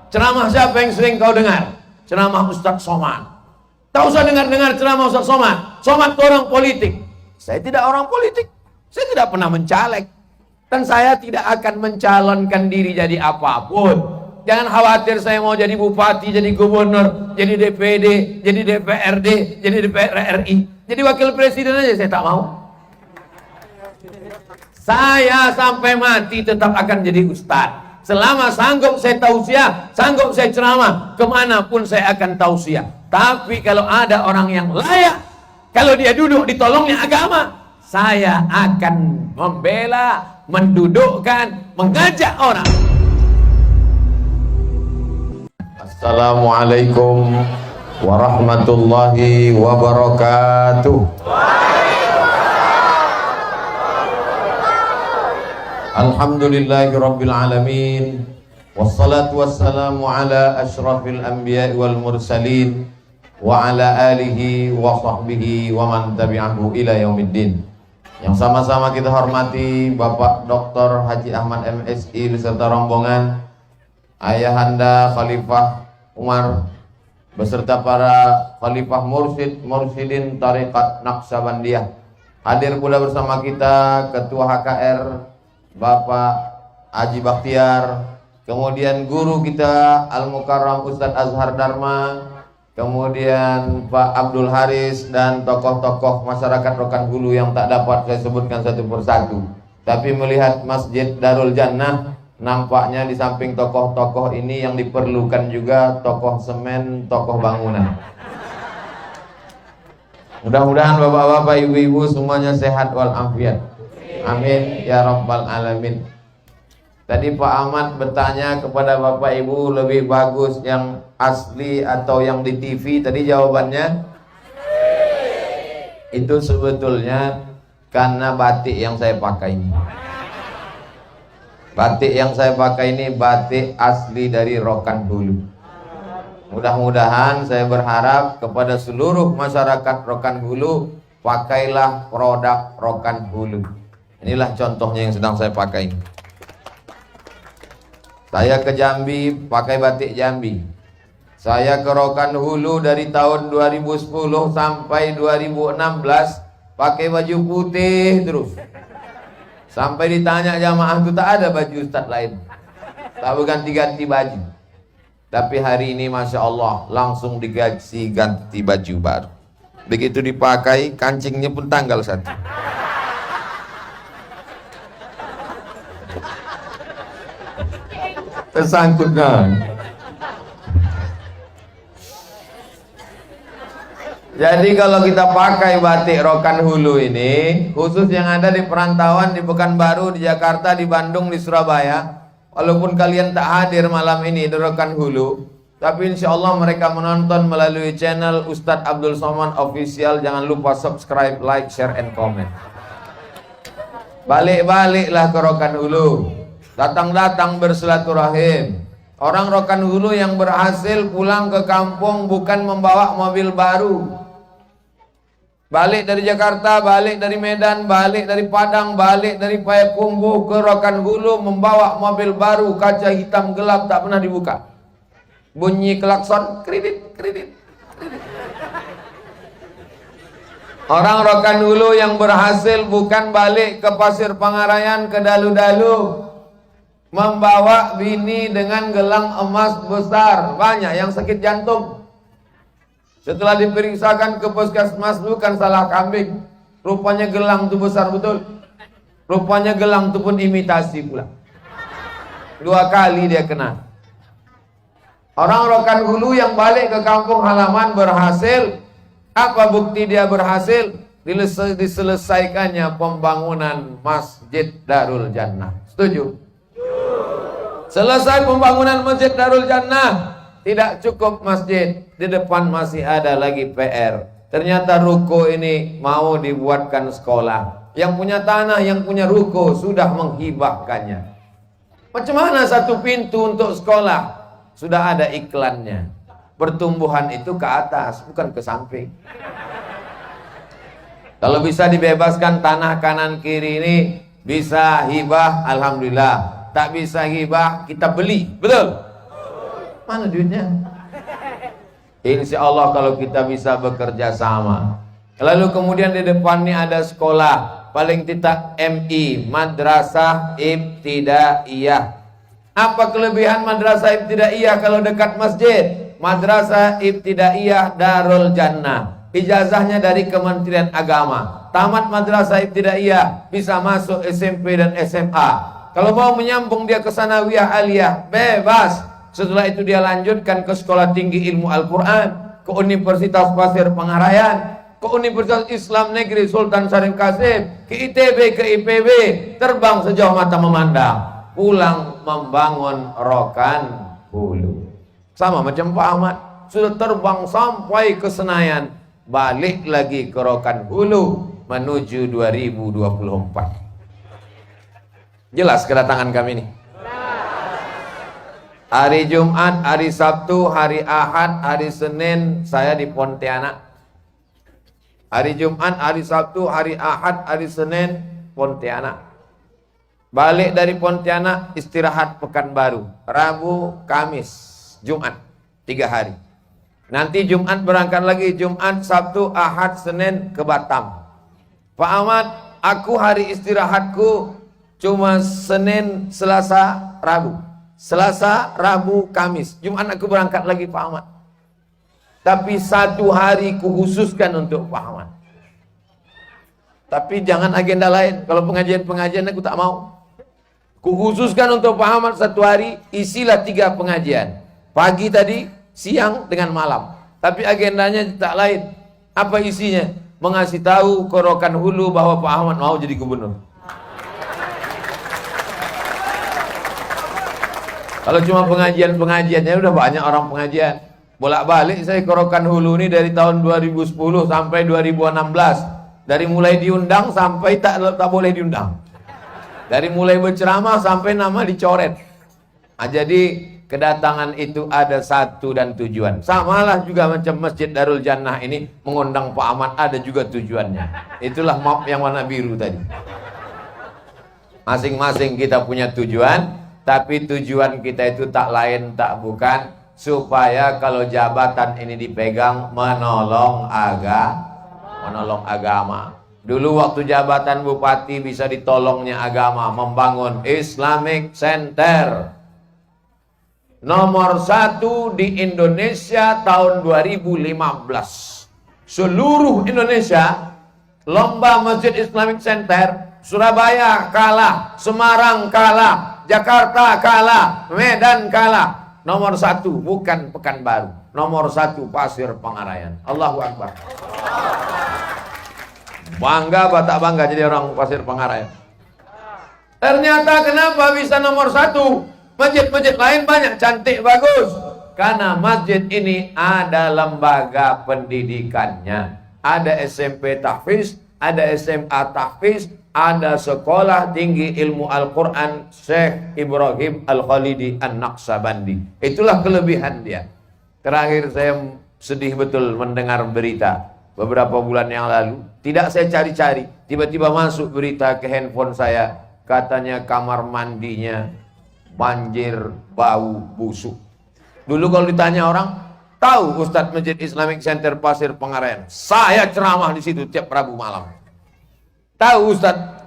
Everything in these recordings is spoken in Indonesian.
Ceramah siapa yang sering kau dengar? Ceramah Ustadz Somad. Tak usah dengar-dengar ceramah Ustadz Somad. Somad itu orang politik. Saya tidak orang politik. Saya tidak pernah mencaleg. Dan saya tidak akan mencalonkan diri jadi apapun. Jangan khawatir saya mau jadi bupati, jadi gubernur, jadi DPD, jadi DPRD, jadi DPR RI, jadi wakil presiden aja saya tak mau. Saya sampai mati tetap akan jadi ustadz. Selama sanggup saya tausiah, sanggup saya ceramah, kemanapun saya akan tausiah. Tapi kalau ada orang yang layak, kalau dia duduk ditolongnya agama, saya akan membela, mendudukkan, mengajak orang. Assalamualaikum warahmatullahi wabarakatuh. Alhamdulillahirabbil alamin. Wassalatu wassalamu ala asyrafil anbiya'i wal mursalin wa ala alihi wa sahbihi wa man tabi'ahu ila yaumiddin. Yang sama-sama kita hormati Bapak Dr. Haji Ahmad MSI beserta rombongan, Ayahanda Khalifah Umar beserta para Khalifah Mursyid Mursyidin Tariqat Naqsabandiyah. Hadir pula bersama kita Ketua HKR Bapak Haji Bakhtiar, kemudian guru kita Al-Mukarram Ustadz Azhar Dharma, kemudian Pak Abdul Haris, dan tokoh-tokoh masyarakat Rokan Hulu yang tak dapat saya sebutkan satu persatu. Tapi melihat Masjid Darul Jannah, nampaknya di samping tokoh-tokoh ini yang diperlukan juga tokoh semen, tokoh bangunan. Mudah-mudahan bapak-bapak, ibu-ibu semuanya sehat walafiat. Amin ya rabbal alamin. Tadi Pak Ahmad bertanya kepada bapak ibu, lebih bagus yang asli atau yang di TV? Tadi jawabannya itu sebetulnya karena batik yang saya pakai ini. Batik yang saya pakai ini batik asli dari Rokan Hulu. Mudah-mudahan saya berharap kepada seluruh masyarakat Rokan Hulu, pakailah produk Rokan Hulu. Inilah contohnya yang sedang saya pakai. Saya ke Jambi pakai batik Jambi. Saya ke Rokan Hulu dari tahun 2010 sampai 2016 pakai baju putih terus. Sampai ditanya jamaah itu tak ada baju ustadz lain, tak berganti-ganti baju. Tapi hari ini Masya Allah langsung diganti baju baru. Begitu dipakai kancingnya pun tanggal 1. Tersangkut kan. Jadi kalau kita pakai batik Rokan Hulu ini, khusus yang ada di perantauan, di Pekanbaru, di Jakarta, di Bandung, di Surabaya, walaupun kalian tak hadir malam ini di Rokan Hulu, tapi insya Allah mereka menonton melalui channel Ustadz Abdul Somad Official. Jangan lupa subscribe, like, share, and comment. Balik-baliklah ke Rokan Hulu, datang-datang bersilaturahim. Orang Rokan Hulu yang berhasil pulang ke kampung bukan membawa mobil baru. Balik dari Jakarta, balik dari Medan, balik dari Padang, balik dari Payakumbuh ke Rokan Hulu membawa mobil baru, kaca hitam gelap tak pernah dibuka. Bunyi klakson, kredit, kredit, kredit. Orang Rokan Hulu yang berhasil bukan balik ke Pasir Pangarayan, ke Dalu-Dalu, membawa bini dengan gelang emas besar. Banyak yang sakit jantung. Setelah diperiksakan ke puskesmas, bukan salah kambing, rupanya gelang itu besar betul. Rupanya gelang itu pun imitasi pula. 2 kali dia kena. Orang Rokan Hulu yang balik ke kampung halaman berhasil. Apa bukti dia berhasil? Diselesaikannya pembangunan Masjid Darul Jannah. Setuju? Selesai pembangunan Masjid Darul Jannah, tidak cukup masjid, di depan masih ada lagi PR. Ternyata ruko ini mau dibuatkan sekolah. Yang punya tanah, yang punya ruko sudah menghibahkannya. Macam mana satu pintu untuk sekolah? Sudah ada iklannya. Pertumbuhan itu ke atas, bukan ke samping. Kalau bisa dibebaskan tanah kanan kiri ini, bisa hibah, alhamdulillah. Tak bisa hibah, kita beli, betul? Mana duitnya? Insya Allah kalau kita bisa bekerja sama. Lalu kemudian di depan ini ada sekolah, paling tidak MI, Madrasah Ibtidaiyah. Apa kelebihan Madrasah Ibtidaiyah kalau dekat masjid? Madrasah Ibtidaiyah Darul Jannah. Ijazahnya dari Kementerian Agama. Tamat Madrasah Ibtidaiyah bisa masuk SMP dan SMA. Kalau mau menyambung dia ke sanawiyah aliyah, bebas. Setelah itu dia lanjutkan ke Sekolah Tinggi Ilmu Al-Quran, ke Universitas Pasir Pengarayan, ke Universitas Islam Negeri Sultan Syarif Qasim, ke ITB, ke IPB, terbang sejauh mata memandang, pulang membangun Rokan Hulu. Sama macam Pak Ahmad, sudah terbang sampai ke Senayan, balik lagi ke Rokan Hulu menuju 2024. Jelas kedatangan kami ini. Hari Jumat, hari Sabtu, hari Ahad, hari Senin saya di Pontianak. Hari Jumat, hari Sabtu, hari Ahad, hari Senin Pontianak. Balik dari Pontianak istirahat Pekanbaru, Rabu, Kamis, Jumat, 3 hari. Nanti Jumat berangkat lagi, Jumat, Sabtu, Ahad, Senin ke Batam. Pak Ahmad, aku hari istirahatku cuma Senin, Selasa, Rabu. Selasa, Rabu, Kamis. Jumat aku berangkat lagi Pak Ahmad. Tapi 1 hari khususkan untuk Pak Ahmad. Tapi jangan agenda lain. Kalau pengajian-pengajian aku tak mau. Khususkan untuk Pak Ahmad 1 hari, isilah 3 pengajian. Pagi tadi, siang dengan malam. Tapi agendanya tak lain. Apa isinya? Mengasih tahu ke Rokan Hulu bahwa Pak Ahmad mau jadi gubernur. Kalau cuma pengajiannya udah banyak orang pengajian. Bolak-balik saya ke Rokan Hulu ini dari tahun 2010 sampai 2016. Dari mulai diundang sampai tak boleh diundang. Dari mulai berceramah sampai nama dicoret. Nah, jadi kedatangan itu ada satu dan tujuan. Samalah juga macam Masjid Darul Jannah ini mengundang Pak Ahmad ada juga tujuannya. Itulah map yang warna biru tadi. Masing-masing kita punya tujuan. Tapi tujuan kita itu tak lain tak bukan supaya kalau jabatan ini dipegang menolong agama. Dulu waktu jabatan bupati bisa ditolongnya agama, membangun Islamic Center. Nomor 1 di Indonesia tahun 2015. Seluruh Indonesia lomba Masjid Islamic Center, Surabaya kalah, Semarang kalah, Jakarta kalah, Medan kalah. Nomor 1 bukan Pekanbaru, nomor 1 Pasir Pengarayan. Allahu Akbar. Bangga apa tak bangga jadi orang Pasir Pengarayan? Ternyata kenapa bisa nomor 1? Masjid-masjid lain banyak cantik bagus. Karena masjid ini ada lembaga pendidikannya. Ada SMP Tahfiz, ada SMA Tahfiz, ada Sekolah Tinggi Ilmu Al-Quran Syekh Ibrahim Al-Khalidi An-Naqsabandi. Itulah kelebihan dia. Terakhir saya sedih betul mendengar berita beberapa bulan yang lalu. Tidak saya cari-cari, tiba-tiba masuk berita ke handphone saya. Katanya kamar mandinya banjir bau busuk. Dulu kalau ditanya orang, tahu Ustadz Masjid Islamic Center Pasir Pengarayan, saya ceramah di situ tiap Rabu malam. Tahu Ustadz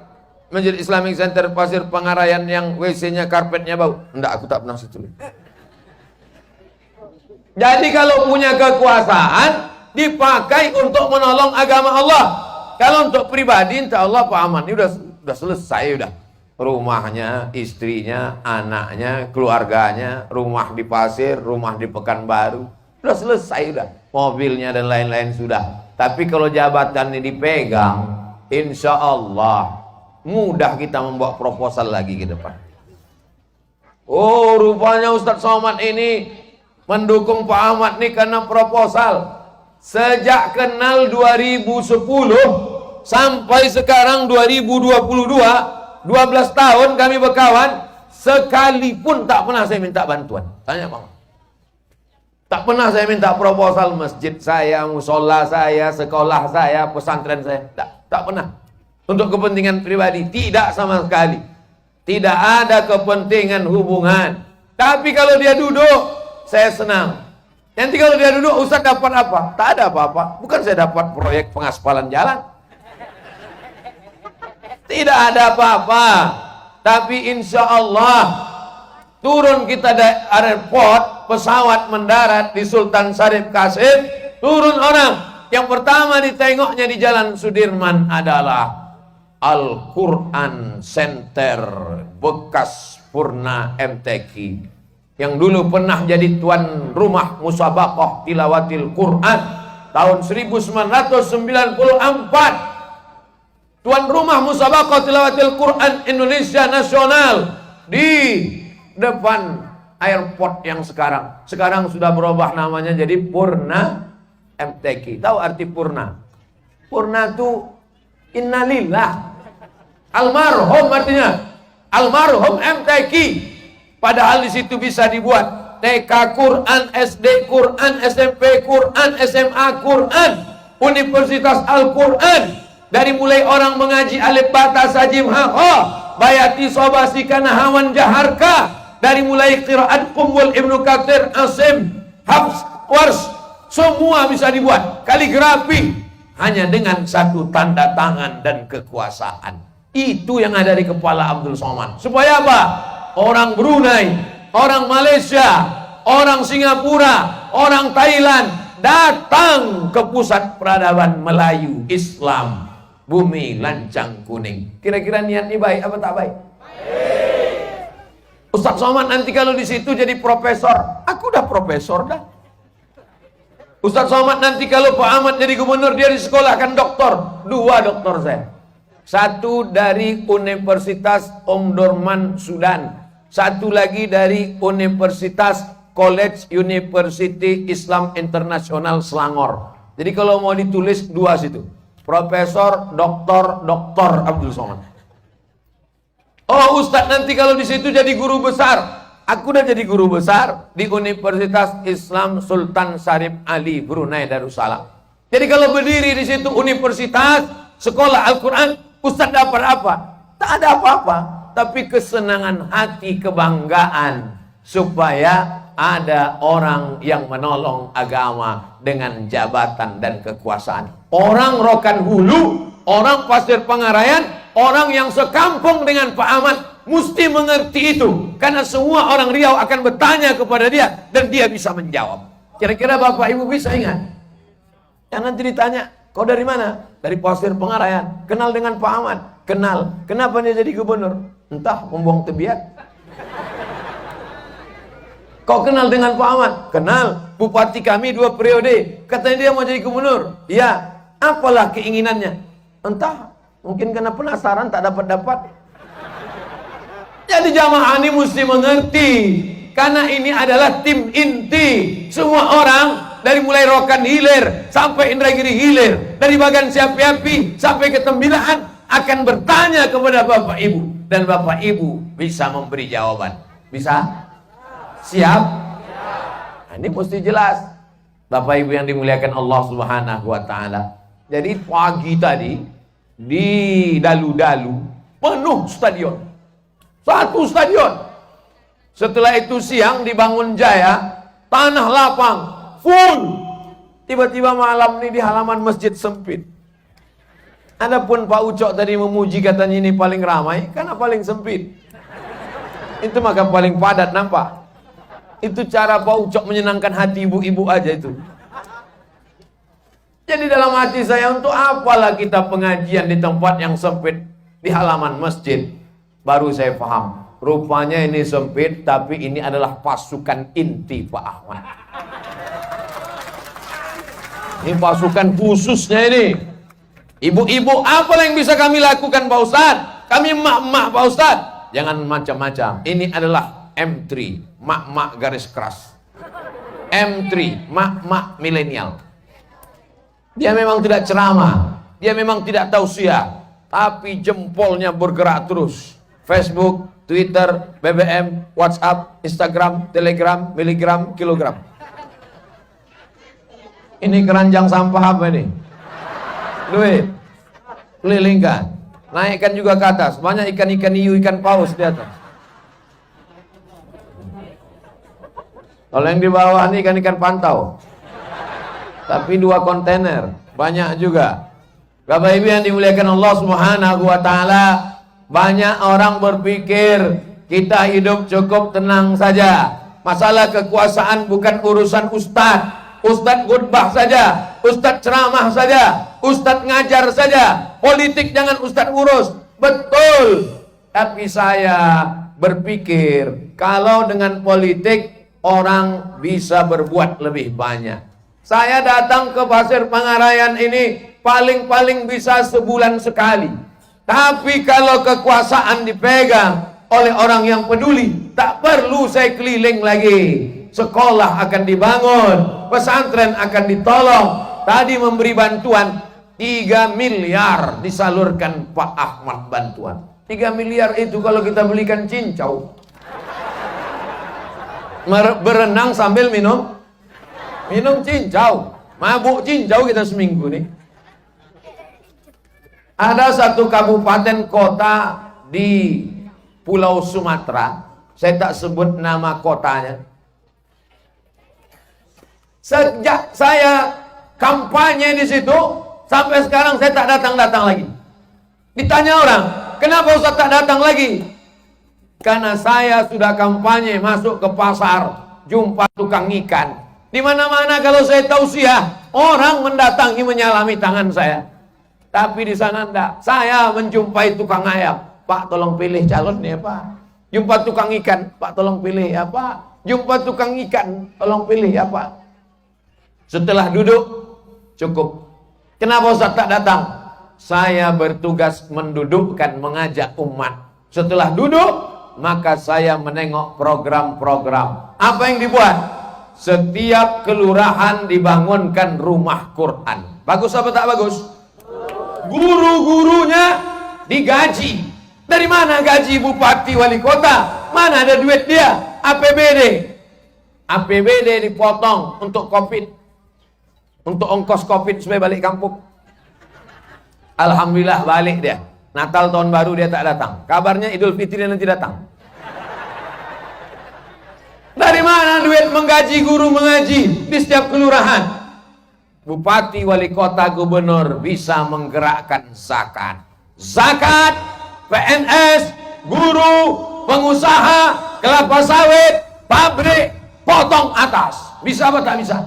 Masjid Islamic Center Pasir Pengarayan yang WC-nya karpetnya bau? Enggak, aku tak pernah situ. Jadi kalau punya kekuasaan dipakai untuk menolong agama Allah. Kalau untuk pribadi, insya Allah Pak Ahmad ini udah selesai udah. Rumahnya, istrinya, anaknya, keluarganya, rumah di Pasir, rumah di Pekanbaru, udah selesai udah. Mobilnya dan lain-lain sudah. Tapi kalau jabatan ini dipegang, insya Allah mudah kita membawa proposal lagi ke depan. Oh, rupanya Ustadz Somad ini mendukung Pak Ahmad nih karena proposal. Sejak kenal 2010 sampai sekarang 2022, 12 tahun kami berkawan, sekalipun tak pernah saya minta bantuan. Tanya Pak. Tak pernah saya minta proposal masjid saya, musola saya, sekolah saya, pesantren saya. Tak pernah. Untuk kepentingan pribadi, tidak sama sekali. Tidak ada kepentingan hubungan. Tapi kalau dia duduk, saya senang. Nanti kalau dia duduk, Ustaz dapat apa? Tak ada apa-apa. Bukan saya dapat proyek pengaspalan jalan. Tidak ada apa-apa. Tapi insya Allah turun kita dari airport, pesawat mendarat di Sultan Syarif Qasim, turun orang. Yang pertama ditengoknya di Jalan Sudirman adalah Al-Quran Center bekas Purna MTQ, yang dulu pernah jadi tuan rumah musabaqah tilawatil Quran tahun 1994. Tuan rumah musabaqah tilawatil Quran Indonesia Nasional di depan airport yang sekarang sudah berubah namanya jadi Purna MTQ. Tahu arti Purna? Purna itu innalillah, almarhum, artinya almarhum MTQ. Padahal di situ bisa dibuat TK Quran, SD Quran, SMP Quran, SMA Quran, Universitas Al-Quran. Dari mulai orang mengaji alif bata sajim ha bayati sobasi kana hawan jaharka, dari mulai qiraat Qumul Ibnu Katsir, Asim, Hafs, Wars, semua bisa dibuat. Kaligrafi hanya dengan satu tanda tangan dan kekuasaan. Itu yang ada di kepala Abdul Somad. Supaya apa? Orang Brunei, orang Malaysia, orang Singapura, orang Thailand datang ke pusat peradaban Melayu Islam Bumi Lancang Kuning. Kira-kira niatnya baik apa tak baik? Ustaz Somad nanti kalau di situ jadi profesor, aku udah profesor dah. Ustaz Somad nanti kalau Pak Ahmad jadi gubernur, dia disekolahkan doktor. 2 doktor saya. Satu dari Universitas Omdurman Sudan, satu lagi dari Universitas College University Islam Internasional Selangor. Jadi kalau mau ditulis 2 situ, Profesor Doktor Abdul Somad. Oh Ustadz nanti kalau di situ jadi guru besar, aku udah jadi guru besar di Universitas Islam Sultan Syarif Ali Brunei Darussalam. Jadi kalau berdiri di situ universitas, sekolah Al-Quran, Ustadz dapat apa? Tak ada apa-apa, tapi kesenangan hati, kebanggaan supaya ada orang yang menolong agama dengan jabatan dan kekuasaan. Orang Rokan Hulu, orang Pasir Pangarayan, orang yang sekampung dengan Pak Ahmad mesti mengerti itu, karena semua orang Riau akan bertanya kepada dia dan dia bisa menjawab. Kira-kira Bapak Ibu bisa ingat? Yang nanti ditanya, kau dari mana? Dari Pasir Pangarayan. Kenal dengan Pak Ahmad? Kenal. Kenapa dia jadi gubernur? Entah, membuang tebiat. Kau kenal dengan Pak Ahmad? Kenal. Bupati kami 2 periode. Katanya dia mau jadi gubernur. Iya. Apalah keinginannya? Entah. Mungkin karena penasaran tak dapat-dapat. Jadi jamaah ini mesti mengerti. Karena ini adalah tim inti. Semua orang dari mulai Rokan Hilir sampai Indragiri Hilir, dari Bagan Siapi-api sampai ke Tembilaan akan bertanya kepada Bapak Ibu, dan Bapak Ibu bisa memberi jawaban. Bisa? Siap? Nah, ini mesti jelas. Bapak Ibu yang dimuliakan Allah Subhanahu wa taala. Jadi pagi tadi di Dalu-Dalu penuh stadion. 1 stadion. Setelah itu siang di Bangun Jaya, tanah lapang full. Tiba-tiba malam ini di halaman masjid sempit. Adapun Pak Ucok tadi memuji, katanya ini paling ramai karena paling sempit. Itu maka paling padat nampak. Itu cara Pak Ucok menyenangkan hati ibu-ibu aja itu. Jadi dalam hati saya, untuk apalah kita pengajian di tempat yang sempit di halaman masjid? Baru saya paham. Rupanya ini sempit, tapi ini adalah pasukan inti Pak Ahmad. Ini pasukan khususnya ini. Ibu-ibu, apa yang bisa kami lakukan Pak Ustadz? Kami emak-emak Pak Ustadz. Jangan macam-macam. Ini adalah M3, mak-mak garis keras. M3, mak-mak milenial. Dia memang tidak ceramah, dia memang tidak tausiah, tapi jempolnya bergerak terus. Facebook, Twitter, BBM, WhatsApp, Instagram, Telegram, miligram, kilogram. Ini keranjang sampah apa ini? Duit. Kelilingkan. Naikkan juga ke atas. Banyak ikan-ikan hiu, ikan paus di atas. Kalau yang di bawah ini ikan-ikan pantau. Tapi 2 kontainer, banyak juga. Bapak Ibu yang dimuliakan Allah Subhanahu wa taala, banyak orang berpikir kita hidup cukup tenang saja. Masalah kekuasaan bukan urusan ustadz. Ustadz khutbah saja, ustadz ceramah saja, ustadz ngajar saja. Politik jangan ustadz urus. Betul. Tapi saya berpikir kalau dengan politik orang bisa berbuat lebih banyak. Saya datang ke Pasir Pangarayan ini paling-paling bisa sebulan sekali. Tapi kalau kekuasaan dipegang oleh orang yang peduli, tak perlu saya keliling lagi. Sekolah akan dibangun, pesantren akan ditolong. Tadi memberi bantuan 3 miliar disalurkan Pak Ahmad bantuan. 3 miliar itu kalau kita belikan cincau, berenang sambil minum cincau, mabuk cincau kita seminggu nih. Ada satu kabupaten kota di Pulau Sumatera, saya tak sebut nama kotanya. Sejak saya kampanye di situ sampai sekarang saya tak datang-datang lagi. Ditanya orang, kenapa Ustaz tak datang lagi? Karena saya sudah kampanye masuk ke pasar, jumpa tukang ikan. Di mana-mana kalau saya tausiah, orang mendatangi menyalami tangan saya. Tapi di sana enggak. Saya menjumpai tukang ayam, Pak tolong pilih calonnya Pak. Jumpa tukang ikan, Pak tolong pilih ya Pak. Jumpa tukang ikan, tolong pilih ya Pak. Setelah duduk, cukup. Kenapa Ustaz tak datang? Saya bertugas mendudukkan, mengajak umat. Setelah duduk, maka saya menengok program-program. Apa yang dibuat? Setiap kelurahan dibangunkan rumah Quran. Bagus apa tak bagus? Guru-gurunya digaji. Dari mana gaji bupati wali kota? Mana ada duit dia? APBD dipotong untuk COVID. Untuk ongkos COVID supaya balik kampung. Alhamdulillah balik dia. Natal tahun baru dia tak datang. Kabarnya Idul Fitri nanti datang. Dari mana duit menggaji guru mengaji di setiap kelurahan? Bupati, wali kota, gubernur bisa menggerakkan zakat. Zakat, PNS, guru, pengusaha, kelapa sawit, pabrik, potong atas. Bisa apa tak bisa?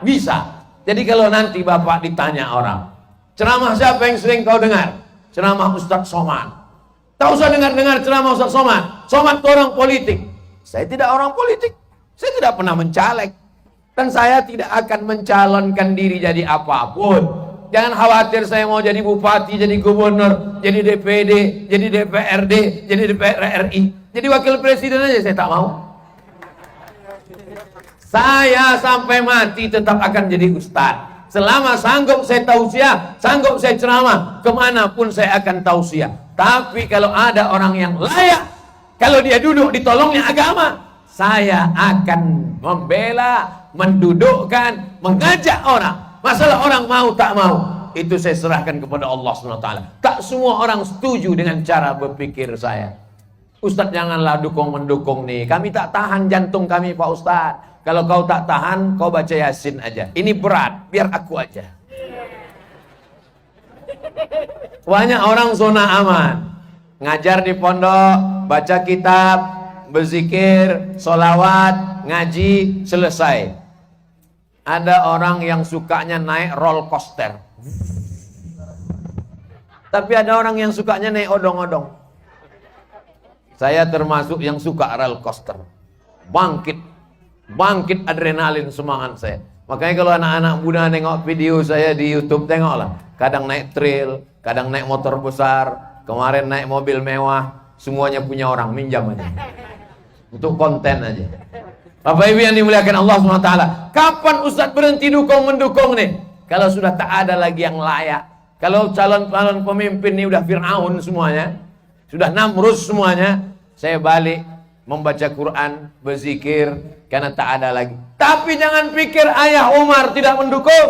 Bisa. Jadi kalau nanti Bapak ditanya orang, ceramah siapa yang sering kau dengar? Ceramah Ustadz Somad. Tak usah dengar-dengar ceramah Ustadz Somad. Somad itu orang politik. Saya tidak orang politik. Saya tidak pernah mencaleg. Dan saya tidak akan mencalonkan diri jadi apapun. Jangan khawatir saya mau jadi bupati, jadi gubernur, jadi DPD, jadi DPRD, jadi DPR RI. Jadi wakil presiden aja saya tak mau. Saya sampai mati tetap akan jadi ustadz. Selama sanggup saya tausiah, sanggup saya ceramah, kemanapun saya akan tausiah. Tapi kalau ada orang yang layak, kalau dia duduk ditolongnya agama, saya akan membela, mendudukkan, mengajak orang. Masalah orang mau tak mau, itu saya serahkan kepada Allah SWT. Tak semua orang setuju dengan cara berpikir saya. Ustadz janganlah dukung-mendukung nih. Kami tak tahan jantung kami Pak Ustadz. Kalau kau tak tahan, kau baca Yasin aja. Ini berat, biar aku aja. Banyak orang zona aman. Ngajar di pondok, baca kitab, berzikir, sholawat, ngaji, selesai. Ada orang yang sukanya naik roller coaster. Tapi ada orang yang sukanya naik odong-odong. Saya termasuk yang suka roller coaster. Bangkit adrenalin semangat saya. Makanya kalau anak-anak muda nengok video saya di YouTube, tengoklah. Kadang naik trail, kadang naik motor besar, kemarin naik mobil mewah, semuanya punya orang, minjam aja. Untuk konten aja. Bapak Ibu yang dimuliakan Allah SWT, kapan Ustadz berhenti dukung-mendukung nih? Kalau sudah tak ada lagi yang layak. Kalau calon-calon pemimpin ini udah Fir'aun semuanya, sudah Namrud semuanya, saya balik membaca Quran, berzikir, karena tak ada lagi. Tapi jangan pikir ayah Umar tidak mendukung.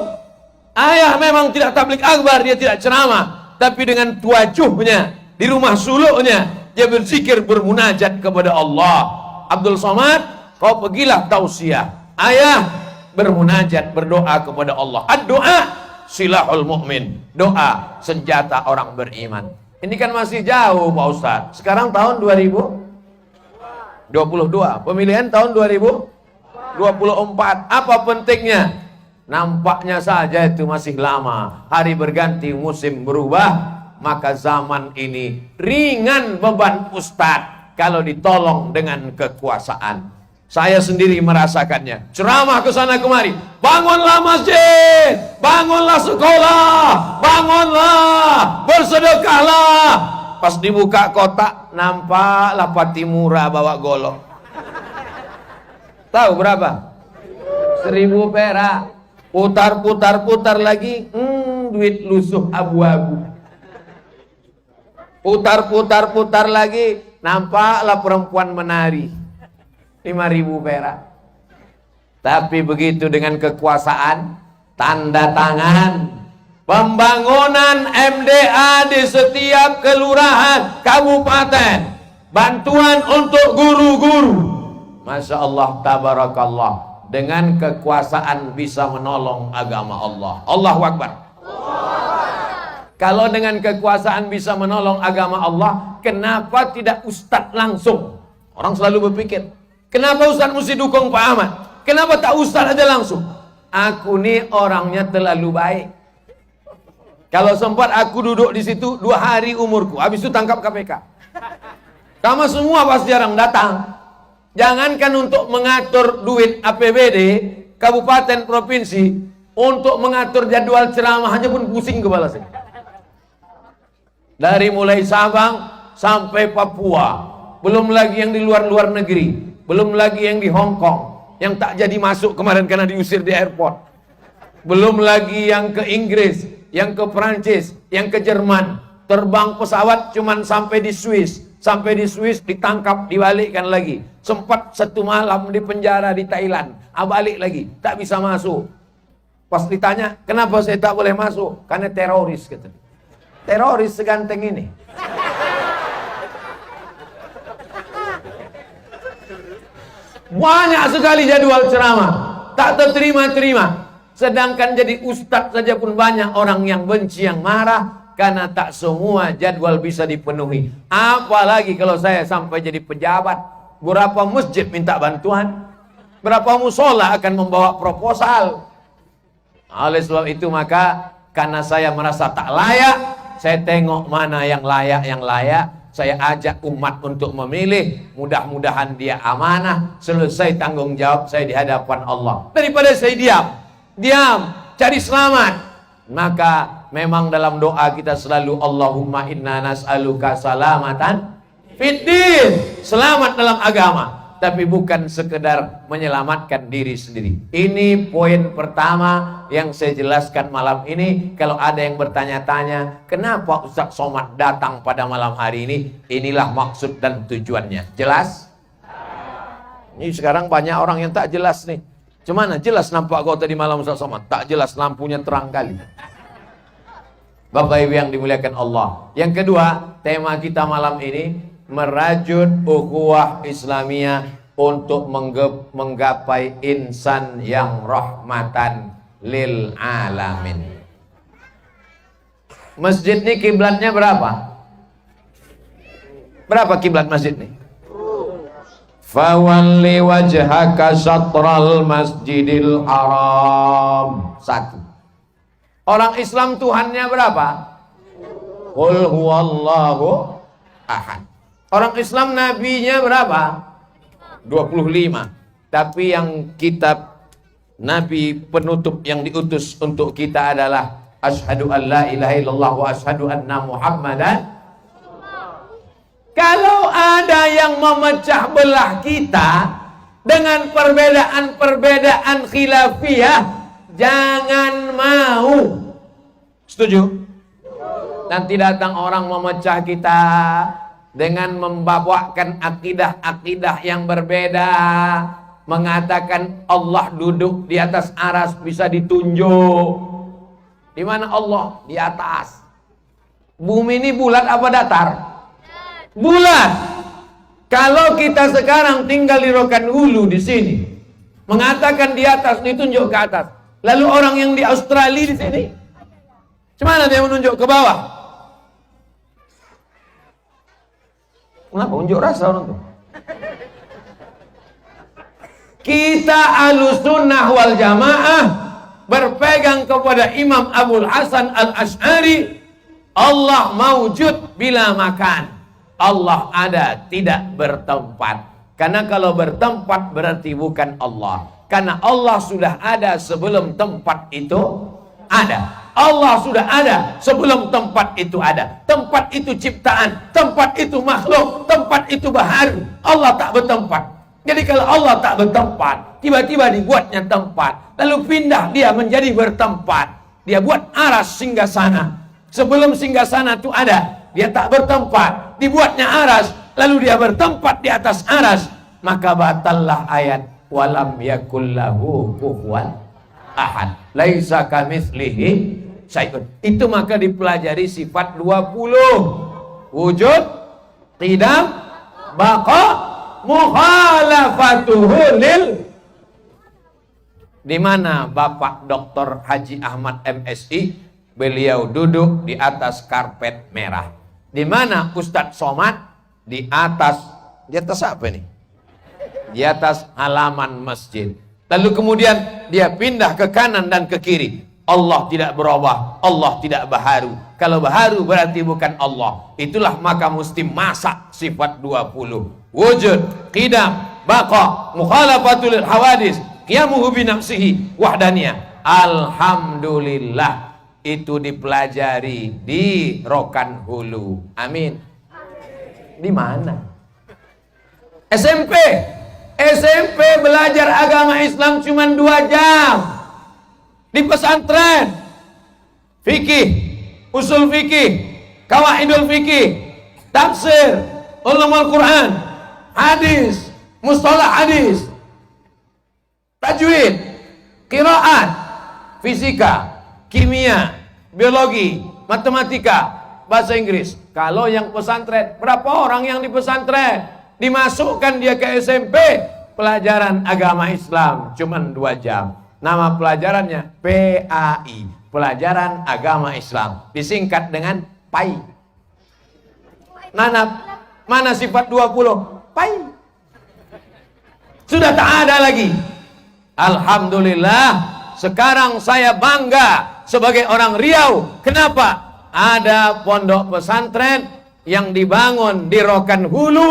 Ayah memang tidak tabligh akbar, dia tidak ceramah, tapi dengan tuajuhnya, di rumah suluknya, dia berzikir, bermunajat kepada Allah. Abdul Somad kau pergilah tausiah. Ayah bermunajat, berdoa kepada Allah. Ad-doa silahul mu'min. Doa senjata orang beriman. Ini kan masih jauh Pak Ustadz. Sekarang tahun 2022. Pemilihan tahun 2024. Apa pentingnya? Nampaknya saja itu masih lama. Hari berganti, musim berubah. Maka zaman ini ringan beban Ustadz kalau ditolong dengan kekuasaan. Saya sendiri merasakannya. Ceramah ke sana kemari. Bangunlah masjid, bangunlah sekolah, bangunlah, bersedekahlah. Pas dibuka kotak, nampaklah Patimura bawa golok. Tahu berapa? 1.000 perak. Putar lagi, duit lusuh abu-abu. Putar lagi, nampaklah perempuan menari. 5.000 perak. Tapi begitu dengan kekuasaan, tanda tangan pembangunan MDA di setiap kelurahan, kabupaten, bantuan untuk guru-guru. Masya Allah, tabarakallah. Dengan kekuasaan bisa menolong agama Allah. Allahu Akbar. Kalau dengan kekuasaan bisa menolong agama Allah, kenapa tidak Ustadz langsung? Orang selalu berpikir, kenapa Ustadz mesti dukung Pak Ahmad? Kenapa tak Ustadz aja langsung? Aku nih orangnya terlalu baik. Kalau sempat aku duduk di situ 2 hari umurku, habis itu tangkap KPK. Kamu semua pasti jarang datang. Jangankan untuk mengatur duit APBD kabupaten provinsi, untuk mengatur jadwal ceramah aja pun pusing kepala saya. Dari mulai Sabang sampai Papua, belum lagi yang di luar negeri, belum lagi yang di Hong Kong yang tak jadi masuk kemarin karena diusir di airport, belum lagi yang ke Inggris, yang ke Perancis, yang ke Jerman, terbang pesawat cuman sampai di Swiss. Sampai di Swiss ditangkap, dibalikkan lagi. Sempat 1 malam di penjara di Thailand, balik lagi, tak bisa masuk. Pas ditanya, kenapa saya tak boleh masuk? Karena teroris, kata. Teroris seganteng ini. Banyak sekali jadwal ceramah, tak terterima-terima. Sedangkan jadi ustadz saja pun banyak orang yang benci, yang marah. Karena tak semua jadwal bisa dipenuhi. Apalagi kalau saya sampai jadi pejabat. Berapa masjid minta bantuan, berapa musola akan membawa proposal. Oleh sebab itu maka, karena saya merasa tak layak, saya tengok mana yang layak, saya ajak umat untuk memilih. Mudah-mudahan dia amanah, selesai tanggung jawab saya di hadapan Allah. Daripada saya diam, cari selamat. Maka memang dalam doa kita selalu Allahumma inna nas'aluka salamatan fiddin, selamat dalam agama, tapi bukan sekedar menyelamatkan diri sendiri. Ini poin pertama yang saya jelaskan malam ini. Kalau ada yang bertanya-tanya, kenapa Ustaz Somad datang pada malam hari ini? Inilah maksud dan tujuannya. Jelas? Ini sekarang banyak orang yang tak jelas nih. Cemana jelas nampak kau tadi malam Ustaz Somad? Tak jelas, lampunya terang kali. Bapak Ibu yang dimuliakan Allah. Yang kedua, tema kita malam ini merajut ukhuwah Islamiyah untuk menggapai insan yang rahmatan lil alamin. Masjid ini kiblatnya berapa? Berapa kiblat masjid ini? Fawalli wajhaka syatral masjidil haram. 1. Orang Islam Tuhannya berapa? Qul huwallahu ahad. Orang Islam nabinya berapa? 25. Tapi yang kitab nabi penutup yang diutus untuk kita adalah asyhadu an la ilaha illallah wa asyhadu anna muhammadan. Kalau ada yang memecah belah kita dengan perbedaan khilafiyah, jangan mau. Setuju? Nanti datang orang memecah kita dengan membawakan akidah-akidah yang berbeda, mengatakan Allah duduk di atas aras bisa ditunjuk. Di mana Allah? Di atas. Bumi ini bulat apa datar? Bulat. Kalau kita sekarang tinggal di Rokan Hulu di sini, mengatakan di atas, ditunjuk ke atas. Lalu orang yang di Australia di sini, gimana dia menunjuk ke bawah? Kenapa? Unjuk rasa orang tuh. Kita Ahlussunnah wal Jamaah berpegang kepada Imam Abul Hasan Al-Asy'ari. Allah maujud bila makan. Allah ada, tidak bertempat. Karena kalau bertempat berarti bukan Allah. Karena Allah sudah ada sebelum tempat itu ada. Allah sudah ada sebelum tempat itu ada. Tempat itu ciptaan, tempat itu makhluk, tempat itu baharu. Allah tak bertempat. Jadi kalau Allah tak bertempat, tiba-tiba dibuatnya tempat, lalu pindah dia menjadi bertempat. Dia buat aras singgasana. Sebelum singgasana itu ada, dia tak bertempat, dibuatnya aras, lalu dia bertempat di atas aras, maka batallah ayat walam yakullahu kufuwan ahad, laisa kamitslihi syai'un. Itu maka dipelajari sifat 20, wujud, qidam, baqa, mukhalafatuhu lil. Di mana Bapak Dr. Haji Ahmad MSI, beliau duduk di atas karpet merah. Di mana Ustadz Somad di atas apa ini? Di atas halaman masjid. Lalu kemudian dia pindah ke kanan dan ke kiri. Allah tidak berubah, Allah tidak baharu. Kalau baharu berarti bukan Allah. Itulah maka mesti masak sifat 20. Wujud, qidam, baqa, mukhalafatul hawadis, qiyamuhu bi nafsihi, wahdaniyah. Alhamdulillah. Itu dipelajari di Rokan Hulu. Amin. Di mana? SMP. SMP belajar agama Islam cuma 2 jam. Di pesantren. Fikih, usul fikih, qawaidul fikih, tafsir, ulumul Quran, hadis, mustalah hadis, tajwid, qiraat, fisika, kimia, biologi, matematika, bahasa Inggris. Kalau yang pesantren, berapa orang yang di pesantren? Dimasukkan dia ke SMP, pelajaran agama Islam cuman 2 jam. Nama pelajarannya PAI, pelajaran agama Islam. Disingkat dengan PAI. Mana sifat 20? PAI. Sudah tak ada lagi. Alhamdulillah, sekarang saya bangga sebagai orang Riau. Kenapa? Ada pondok pesantren yang dibangun di Rokan Hulu,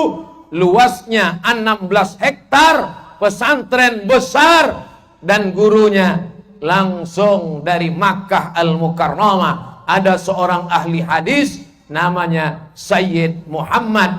luasnya 16 hektar, pesantren besar, dan gurunya langsung dari Makkah Al-Mukarramah. Ada seorang ahli hadis namanya Sayyid Muhammad,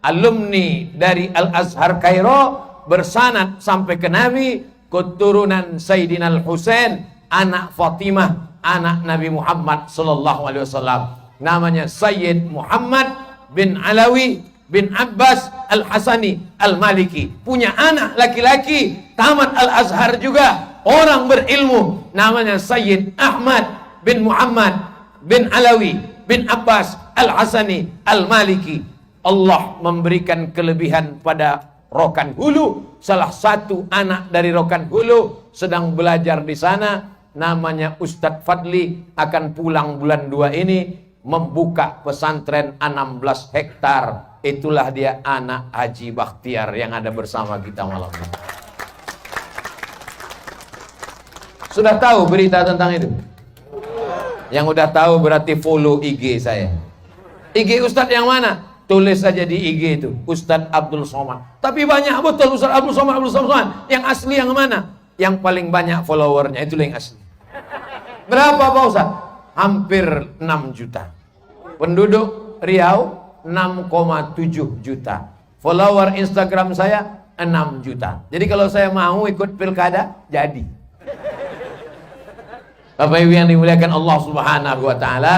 alumni dari Al-Azhar Kairo, bersanad sampai ke Nabi, keturunan Sayyidina Al-Husain, anak Fatimah, anak Nabi Muhammad sallallahu alaihi wasallam. Namanya Sayyid Muhammad bin Alawi bin Abbas Al-Hasani Al-Maliki. Punya anak laki-laki, tamat Al-Azhar juga, orang berilmu, namanya Sayyid Ahmad bin Muhammad bin Alawi bin Abbas Al-Hasani Al-Maliki. Allah memberikan kelebihan pada Rokan Hulu. Salah satu anak dari Rokan Hulu sedang belajar di sana, namanya Ustadz Fadli, akan pulang bulan 2 ini, membuka pesantren 16 hektar. Itulah dia anak Haji Bakhtiar yang ada bersama kita malam ini. Sudah tahu berita tentang itu? Yang udah tahu berarti follow IG saya. IG Ustadz yang mana? Tulis saja di IG itu, Ustadz Abdul Somad. Tapi banyak betul Ustadz Abdul Somad, Abdul Somad. Yang asli yang mana? Yang paling banyak followernya, itulah yang asli. Berapa Pak Ustadz? Hampir 6 juta. Penduduk Riau 6,7 juta. Follower Instagram saya 6 juta. Jadi kalau saya mau ikut pilkada, jadi. Bapak Ibu yang dimuliakan Allah Subhanahu wa taala,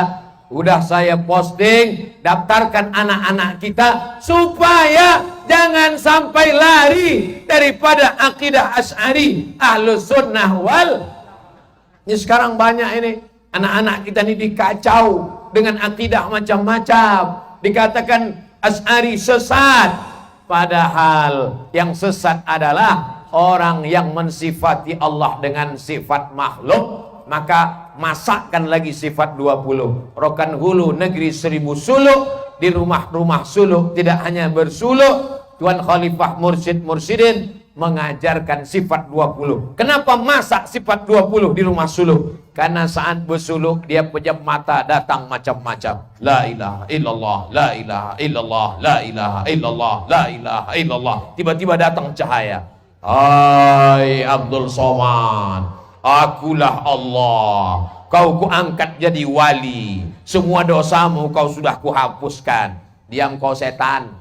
udah saya posting, daftarkan anak-anak kita supaya jangan sampai lari daripada akidah Asy'ari, Ahlus Sunnah wal. Ini sekarang banyak ini anak-anak kita ini dikacau dengan akidah macam-macam. Dikatakan Asy'ari sesat, Padahal yang sesat adalah orang yang mensifati Allah dengan sifat makhluk. Maka masakkan lagi sifat 20. Rokan hulu negeri 1000 suluk. Di rumah-rumah suluk tidak hanya bersuluk. Tuan Khalifah Mursyid Mursyidin mengajarkan sifat 20. Kenapa masak sifat 20 di rumah suluk? Karena saat bersuluk dia pejam mata, datang macam-macam. La ilaha illallah, la ilaha illallah, la ilaha illallah, la ilaha illallah. Tiba-tiba datang cahaya. Hai Abdul Somad, akulah Allah. Kau kuangkat jadi wali. Semua dosamu kau sudah kuhapuskan. Diam kau setan.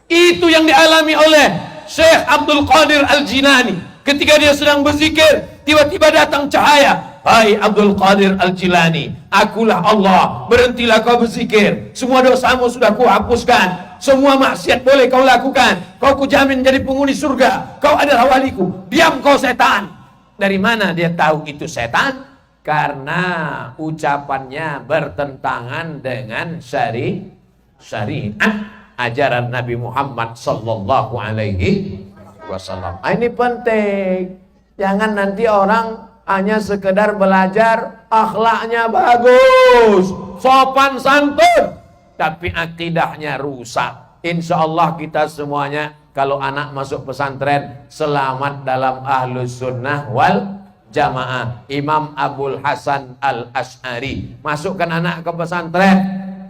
Itu yang dialami oleh Syekh Abdul Qadir Al-Jilani. Ketika dia sedang berzikir, tiba-tiba datang cahaya. Hai Abdul Qadir Al-Jilani, akulah Allah. Berhentilah kau berzikir. Semua dosamu sudah kuhapuskan. Semua maksiat boleh kau lakukan. Kau kujamin jadi penghuni surga. Kau adalah waliku. Diam kau setan. Dari mana dia tahu itu setan? Karena ucapannya bertentangan dengan syariat ajaran Nabi Muhammad sallallahu alaihi wasallam. Ini penting. Jangan nanti orang hanya sekedar belajar akhlaknya bagus, sopan santun, tapi akidahnya rusak. Insya Allah kita semuanya kalau anak masuk pesantren selamat dalam ahlus sunnah wal jamaah. Imam Abul Hasan Al-Asy'ari masukkan anak ke pesantren.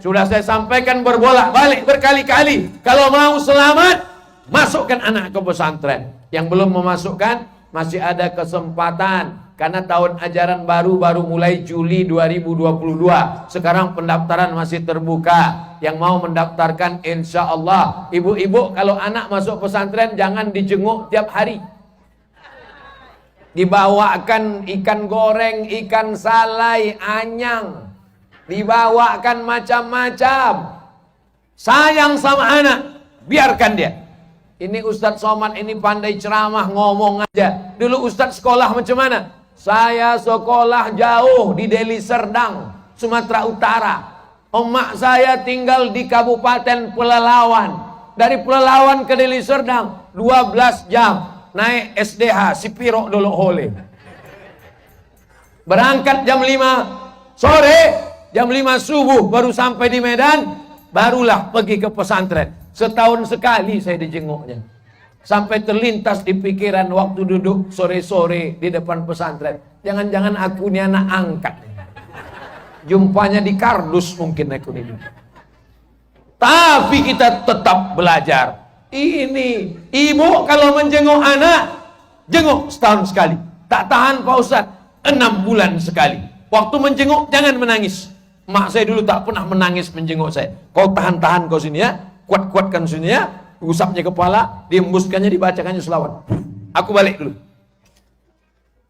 Sudah saya sampaikan berbolak-balik berkali-kali. Kalau mau selamat, masukkan anak ke pesantren. Yang belum memasukkan, masih ada kesempatan. Karena tahun ajaran baru mulai Juli 2022. Sekarang pendaftaran masih terbuka. Yang mau mendaftarkan insya Allah. Ibu-ibu kalau anak masuk pesantren jangan dijenguk tiap hari. Dibawakan ikan goreng, ikan salai, anyang. Dibawakan macam-macam. Sayang sama anak, biarkan dia. Ini Ustadz Somad ini pandai ceramah, ngomong aja. Dulu Ustadz sekolah macam mana? Saya sekolah jauh di Deli Serdang, Sumatera Utara. Emak saya tinggal di Kabupaten Pelalawan. Dari Pelalawan ke Deli Serdang 12 jam. Naik SDH Sipiro Dolo Hole. Berangkat jam 5 sore, jam 5 subuh baru sampai di Medan, barulah pergi ke pesantren. Setahun sekali saya dijenguknya. Sampai terlintas di pikiran waktu duduk sore-sore di depan pesantren. Jangan-jangan aku ini anak angkat. Jumpanya di kardus mungkin aku ini. Tapi kita tetap belajar. Ini ibu kalau menjenguk anak, jenguk setahun sekali. Tak tahan Pak Ustadz, 6 bulan sekali. Waktu menjenguk jangan menangis. Mak saya dulu tak pernah menangis menjenguk saya. Kau tahan-tahan kau sini ya, kuat-kuatkan sini ya. Usapnya kepala, diembuskannya, dibacakannya selawat. Aku balik dulu.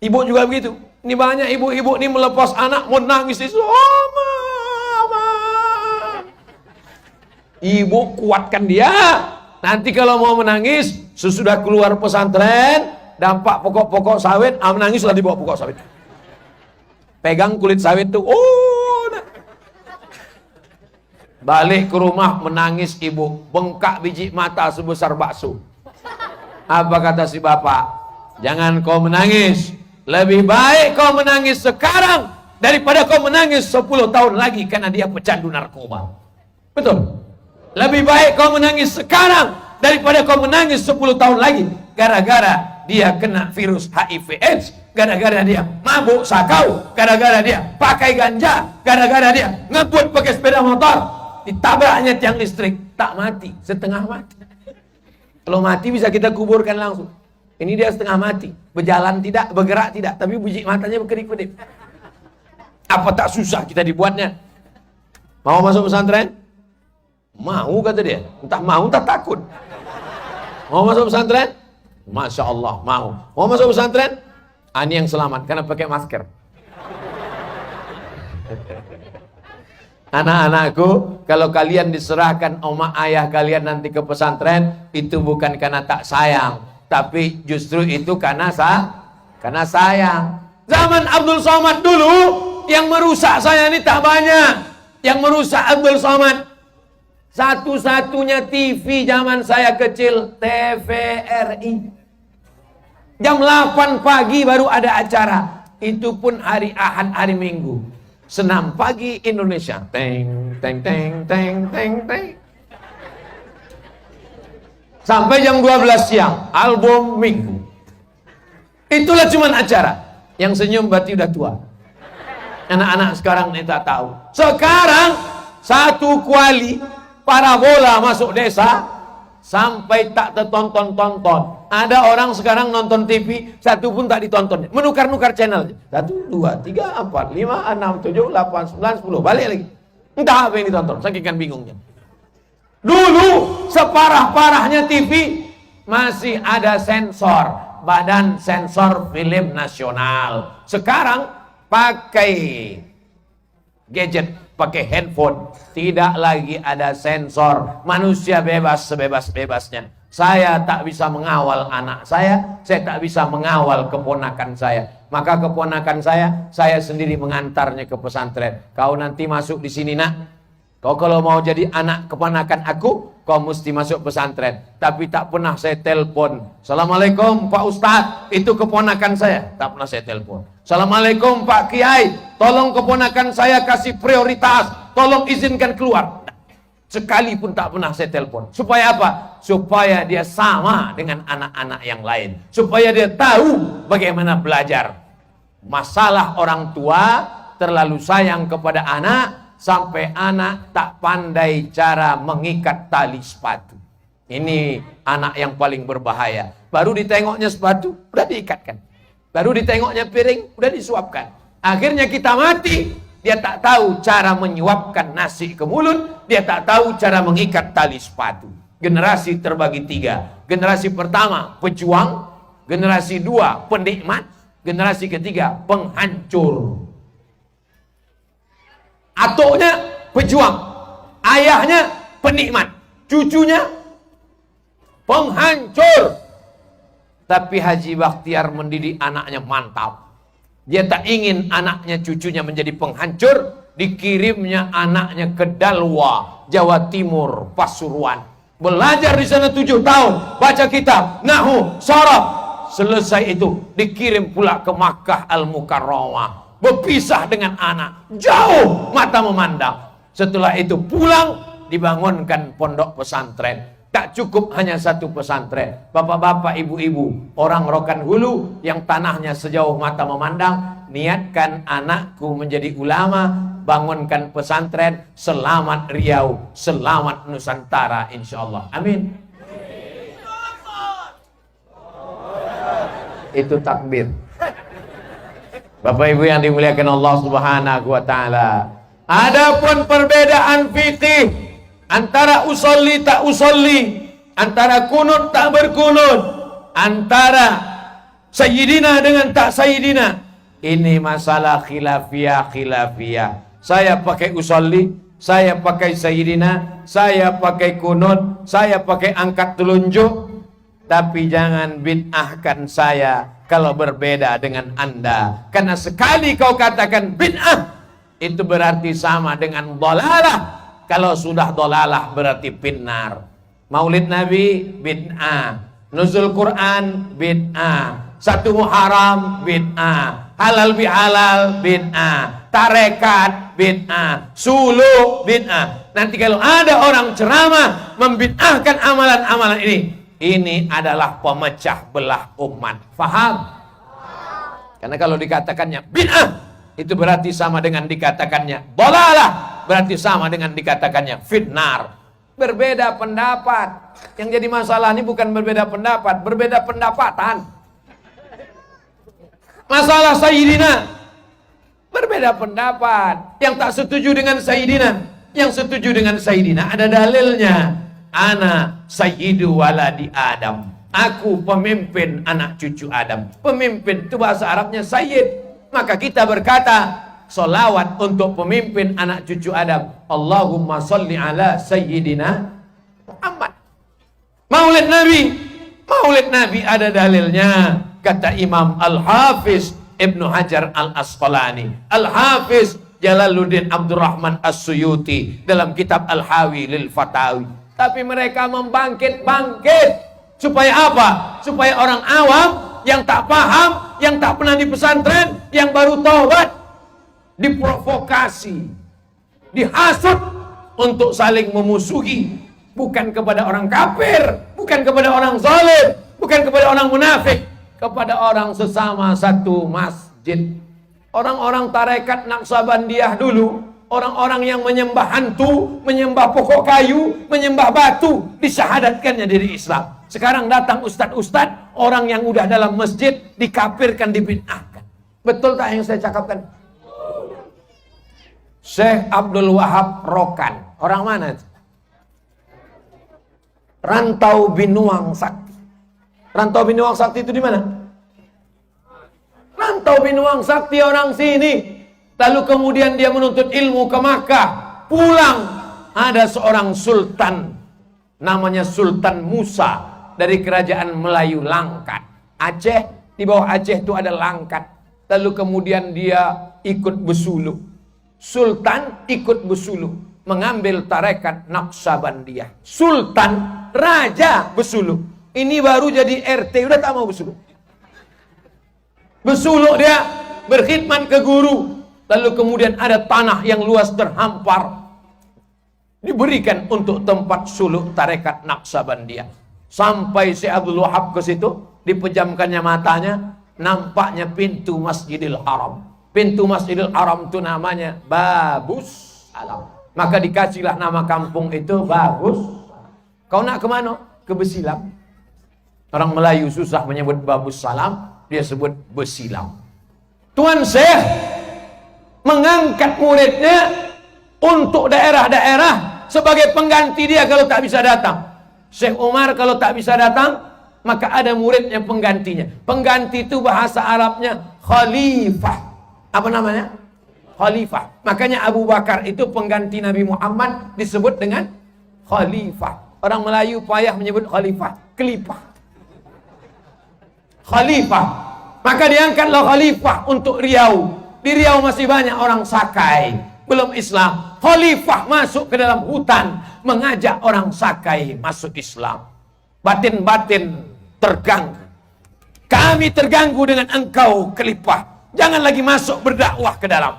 Ibu juga begitu. Ini banyak ibu-ibu ini melepas anak mau nangis di mama. Ibu kuatkan dia. Nanti kalau mau menangis, sesudah keluar pesantren, dampak pokok-pokok sawit, menangislah di bawah pokok sawit. Pegang kulit sawit tuh, balik ke rumah menangis ibu, bengkak biji mata sebesar bakso. Apa kata si bapak? Jangan kau menangis. Lebih baik kau menangis sekarang daripada kau menangis 10 tahun lagi karena dia pecandu narkoba. Betul? Lebih baik kau menangis sekarang daripada kau menangis 10 tahun lagi gara-gara dia kena virus HIV AIDS, gara-gara dia mabuk sakau, gara-gara dia pakai ganja, gara-gara dia ngebut pakai sepeda motor, ditabraknya tiang listrik, tak mati, setengah mati. Kalau mati bisa kita kuburkan langsung. Ini dia setengah mati, berjalan tidak, bergerak tidak, tapi biji matanya berkedip-kedip. Apa tak susah kita dibuatnya? Mau masuk pesantren? Mau kata dia. Entah mau, entah takut. Mau masuk pesantren? Masya Allah, mau. Mau masuk pesantren? Ini yang selamat, karena pakai masker. Anak-anakku, kalau kalian diserahkan oma ayah kalian nanti ke pesantren, itu bukan karena tak sayang, tapi justru itu karena sayang. Zaman Abdul Somad dulu, yang merusak saya ini tak banyak. Yang merusak Abdul Somad Satu-satunya TV zaman saya kecil, TVRI. Jam 8 pagi baru ada acara. Itu pun hari Ahad, hari Minggu. Senam pagi Indonesia. Teng, teng, teng, teng, teng, teng. Sampai jam 12 siang, album Minggu. Itulah cuman acara. Yang senyum berarti udah tua. Anak-anak sekarang ini tak tahu. Sekarang, satu kuali parabola masuk desa sampai tak tertonton-tonton. Ada orang sekarang nonton TV satu pun tak ditonton, menukar-nukar channel. 1, 2, 3, 4, 5, 6, 7, 8, 9, 10, balik lagi. Entah apa yang ditonton, saking kan bingungnya. Dulu separah-parahnya TV masih ada sensor, Badan Sensor Film Nasional. Sekarang pakai gadget, pakai handphone, tidak lagi ada sensor. Manusia bebas sebebas-bebasnya. Saya tak bisa mengawal anak saya tak bisa mengawal keponakan saya. Maka keponakan saya sendiri mengantarnya ke pesantren. Kau nanti masuk di sini nak. Kau kalau mau jadi anak keponakan aku, kau mesti masuk pesantren. Tapi tak pernah saya telepon. Assalamualaikum Pak Ustadz, itu keponakan saya. Tak pernah saya telepon. Assalamualaikum Pak Kiai, tolong keponakan saya kasih prioritas. Tolong izinkan keluar. Sekalipun tak pernah saya telepon. Supaya apa? Supaya dia sama dengan anak-anak yang lain. Supaya dia tahu bagaimana belajar. Masalah orang tua terlalu sayang kepada anak, sampai anak tak pandai cara mengikat tali sepatu. Ini anak yang paling berbahaya. Baru ditengoknya sepatu, udah diikatkan. Baru ditengoknya piring, udah disuapkan. Akhirnya kita mati. Dia tak tahu cara menyuapkan nasi ke mulut. Dia tak tahu cara mengikat tali sepatu. Generasi terbagi 3. Generasi pertama, pejuang. Generasi 2, penikmat. Generasi ketiga, penghancur. Atuknya pejuang, ayahnya penikmat, cucunya penghancur. Tapi Haji Bakhtiar mendidik anaknya mantap. Dia tak ingin anaknya cucunya menjadi penghancur. Dikirimnya anaknya ke Dalwa, Jawa Timur, Pasuruan. Belajar di sana 7 tahun, baca kitab, Nahwu, Sharaf. Selesai itu dikirim pula ke Makkah Al-Mukarramah. Berpisah dengan anak, jauh mata memandang. Setelah itu pulang, dibangunkan pondok pesantren. Tak cukup hanya satu pesantren. Bapak-bapak, ibu-ibu, orang Rokan Hulu yang tanahnya sejauh mata memandang, niatkan anakku menjadi ulama, bangunkan pesantren. Selamat Riau, selamat Nusantara, insyaallah. Amin. Itu takbir. Bapak Ibu yang dimuliakan Allah Subhanahu wa taala. Adapun perbedaan fikih antara usolli tak usolli, antara kunut tak berkunut, antara sayyidina dengan tak sayyidina, ini masalah khilafiyah. Saya pakai usolli, saya pakai sayyidina, saya pakai kunut, saya pakai angkat telunjuk. Tapi jangan bid'ahkan saya kalau berbeda dengan Anda. Karena sekali kau katakan bid'ah, itu berarti sama dengan dhalalah. Kalau sudah dhalalah berarti finnar. Maulid Nabi bid'ah, nuzul Quran bid'ah, 1 Muharram bid'ah, halal bihalal bid'ah, tarekat bid'ah, suluk bid'ah. Nanti kalau ada orang ceramah membid'ahkan amalan-amalan ini adalah pemecah belah umat. Faham? Karena kalau dikatakannya bid'ah, itu berarti sama dengan dikatakannya dhalalah, berarti sama dengan dikatakannya finnar. Berbeda pendapat. Yang jadi masalah ini bukan berbeda pendapat, berbeda pendapatan. Masalah sayyidina, berbeda pendapat. Yang tak setuju dengan sayyidina, yang setuju dengan sayyidina ada dalilnya. Ana sayyidu waladi Adam. Aku pemimpin anak cucu Adam. Pemimpin itu bahasa Arabnya sayyid. Maka kita berkata solawat untuk pemimpin anak cucu Adam. Allahumma salli ala sayyidina Muhammad. Maulid Nabi ada dalilnya. Kata Imam Al-Hafiz Ibnu Hajar Al-Asqalani, Al-Hafiz Jalaluddin Abdurrahman As-Suyuti dalam kitab Al-Hawi lil Fatawi. Tapi mereka membangkit-bangkit. Supaya apa? Supaya orang awam yang tak paham, yang tak pernah di pesantren, yang baru taubat, diprovokasi, dihasut untuk saling memusuhi. Bukan kepada orang kafir, bukan kepada orang zalim, bukan kepada orang munafik, kepada orang sesama satu masjid. Orang-orang tarekat Naqsabandiyah dulu, orang-orang yang menyembah hantu, menyembah pokok kayu, menyembah batu, disyahadatkannya diri Islam. Sekarang datang ustadz-ustadz, orang yang udah dalam masjid, dikafirkan, dibid'ahkan. Betul tak yang saya cakapkan? Syekh Abdul Wahab Rokan, orang mana itu? Rantau Binuang Sakti. Rantau Binuang Sakti itu di mana? Rantau Binuang Sakti orang sini. Lalu kemudian dia menuntut ilmu ke Makkah. Pulang, ada seorang sultan, namanya Sultan Musa, dari kerajaan Melayu Langkat. Aceh, di bawah Aceh itu ada Langkat. Lalu kemudian dia ikut bersuluk. Sultan ikut bersuluk, mengambil tarekat Naqsabandiyah. Sultan, raja bersuluk. Ini baru jadi RT, udah tak mau bersuluk. Bersuluk dia, berkhidmat ke guru. Lalu kemudian ada tanah yang luas terhampar, diberikan untuk tempat suluk tarekat Naqsabandiyah. Sampai Syekh Abdul Wahab ke situ, dipejamkannya matanya, nampaknya pintu Masjidil Haram. Pintu Masjidil Haram itu namanya Babus Salam. Maka dikasihlah nama kampung itu Babus. Kau nak kemana? Ke Besilam. Orang Melayu susah menyebut Babus Salam, dia sebut Besilam. Tuan Syekh mengangkat muridnya untuk daerah-daerah sebagai pengganti dia kalau tak bisa datang. Syekh Umar kalau tak bisa datang, maka ada muridnya penggantinya. Pengganti itu bahasa Arabnya khalifah. Apa namanya? Khalifah. Makanya Abu Bakar itu pengganti Nabi Muhammad disebut dengan khalifah. Orang Melayu payah menyebut khalifah, kelipah. Khalifah. Maka diangkatlah khalifah untuk Riau. Di Riau masih banyak orang Sakai, belum Islam. Khalifah masuk ke dalam hutan, mengajak orang Sakai masuk Islam. Batin-batin terganggu. Kami terganggu dengan engkau, khalifah. Jangan lagi masuk berdakwah ke dalam.